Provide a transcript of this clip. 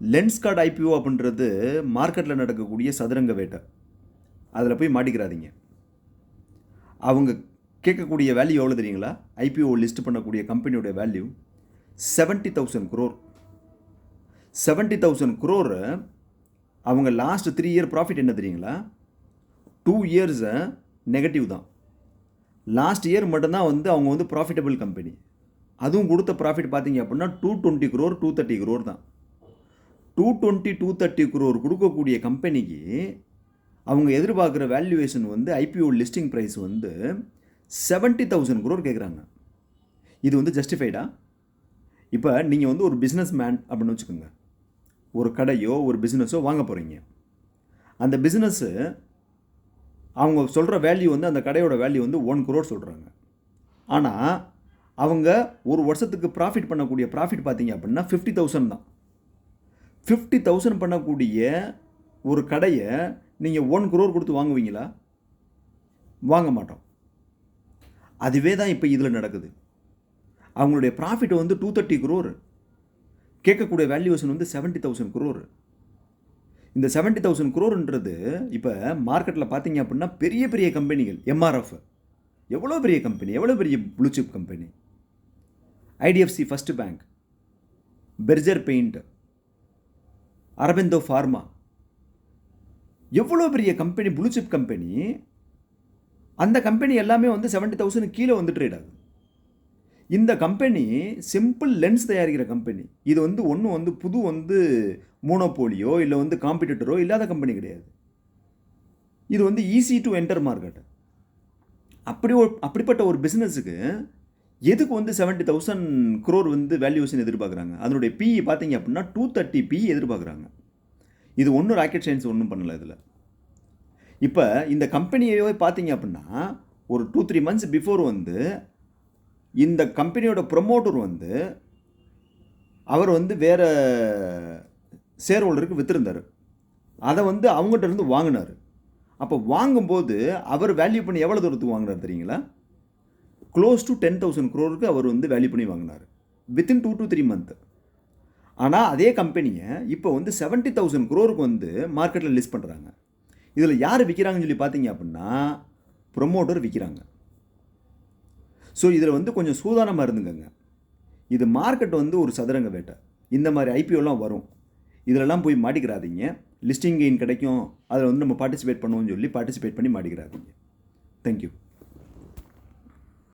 Lens card IPO அப்படின்றது மார்க்கெட்டில் நடக்கக்கூடிய சதுரங்க வேட்டை. அதில் போய் மாட்டிக்கிறாதீங்க. அவங்க கேட்கக்கூடிய வேல்யூ எவ்வளோ தெரியுங்களா? ஐபிஓ லிஸ்ட் பண்ணக்கூடிய கம்பெனியோட வேல்யூ 70,000 crore. 70,000 crore. அவங்க லாஸ்ட் 3 இயர் ப்ராஃபிட் என்ன தெரியுங்களா? 2 இயர்ஸ் நெகட்டிவ் தான். லாஸ்ட் இயர் மட்டும்தான் அவங்க ப்ராஃபிட்டபிள் கம்பெனி. அதுவும் கொடுத்த ப்ராஃபிட் பார்த்தீங்க அப்படின்னா 220 crore 230 crore தான். 220 230 crore கொடுக்கக்கூடிய கம்பெனிக்கு அவங்க எதிர்பார்க்குற valuation IPO listing price 70,000 crore கேட்குறாங்க. இது ஜஸ்டிஃபைடா? இப்போ நீங்கள் ஒரு பிஸ்னஸ் மேன் அப்படின்னு வச்சுக்கோங்க. ஒரு கடையோ ஒரு பிஸ்னஸோ வாங்க போகிறீங்க. அந்த பிஸ்னஸ்ஸு அவங்க சொல்கிற வேல்யூ அந்த கடையோட வேல்யூ 1 crore சொல்கிறாங்க. ஆனால் அவங்க ஒரு வருஷத்துக்கு ப்ராஃபிட் பண்ணக்கூடிய ப்ராஃபிட் பார்த்தீங்க அப்படின்னா 50,000 தான். 50,000 பண்ணக்கூடிய ஒரு கடையை நீங்கள் 1 crore கொடுத்து வாங்குவீங்களா? வாங்க மாட்டோம். அதுவே தான் இப்போ இதில் நடக்குது. அவங்களுடைய ப்ராஃபிட் 230 crore, கேட்கக்கூடிய வேல்யூவேஷன் 70,000 crore. இந்த 70,000 crore இப்போ மார்க்கெட்டில் பார்த்தீங்க அப்படின்னா பெரிய பெரிய கம்பெனிகள். எம்ஆர்எஃப் எவ்வளோ பெரிய கம்பெனி, எவ்வளோ பெரிய blue chip company. IDFC first bank, Berger paint, Aurobindo pharma, எவ்வளோ பெரிய கம்பெனி, ப்ளூ சிப் கம்பெனி. அந்த கம்பெனி எல்லாமே 70,000 கீழே ட்ரேட் ஆகுது. இந்த கம்பெனி சிம்பிள் லென்ஸ் தயாரிக்கிற கம்பெனி. இது ஒன்றும் புது மோனோபோலியோ இல்லை காம்படிட்டரோ இல்லாத கம்பெனி கிடையாது. இது ஈஸி டு என்டர் மார்க்கெட். அப்படிப்பட்ட ஒரு பிஸ்னஸுக்கு எதுக்கு 70,000 crore வேல்யூவேஷன் எதிர்பார்க்குறாங்க? அதனுடைய பிஇ பார்த்தீங்க அப்படின்னா 230 பிஇ எதிர்பார்க்குறாங்க. இது ஒன்றும் ராக்கெட் சயின்ஸ் ஒன்றும் பண்ணலை இதில். இப்போ இந்த கம்பெனியவே பார்த்தீங்க அப்படின்னா ஒரு 2-3 months பிஃபோர் இந்த கம்பெனியோட ப்ரொமோட்டர் அவர் வேறு ஷேர் ஹோல்டருக்கு விற்றுருந்தார். அதை அவங்ககிட்ட இருந்து வாங்கினார். அப்போ வாங்கும்போது அவர் வேல்யூ பண்ணி எவ்வளோ தூரத்துக்கு வாங்கினார் தெரியுங்களா? க்ளோஸ் டு 10,000 crore அவர் வேல்யூ பண்ணி வாங்கினார் வித்தின் 2 to 3 months. ஆனால் அதே கம்பெனியை இப்போ 70,000 crore மார்க்கெட்டில் லிஸ்ட் பண்ணுறாங்க. இதில் யார் விற்கிறாங்கன்னு சொல்லி பார்த்தீங்க அப்படின்னா ப்ரொமோட்டர் விற்கிறாங்க. ஸோ இதில் கொஞ்சம் சூதானமாக இருந்துங்க. இது மார்க்கெட் ஒரு சதுரங்க வேட்டை. இந்த மாதிரி ஐபிஓலாம் வரும். இதிலெல்லாம் போய் மாட்டிக்கிறாதீங்க. லிஸ்டிங் கெயின் கிடைக்கும், அதில் நம்ம பார்ட்டிசிபேட் பண்ணுவோம்னு சொல்லி பார்ட்டிசிபேட் பண்ணி மாட்டிக்கிறாதீங்க. தேங்க்யூ.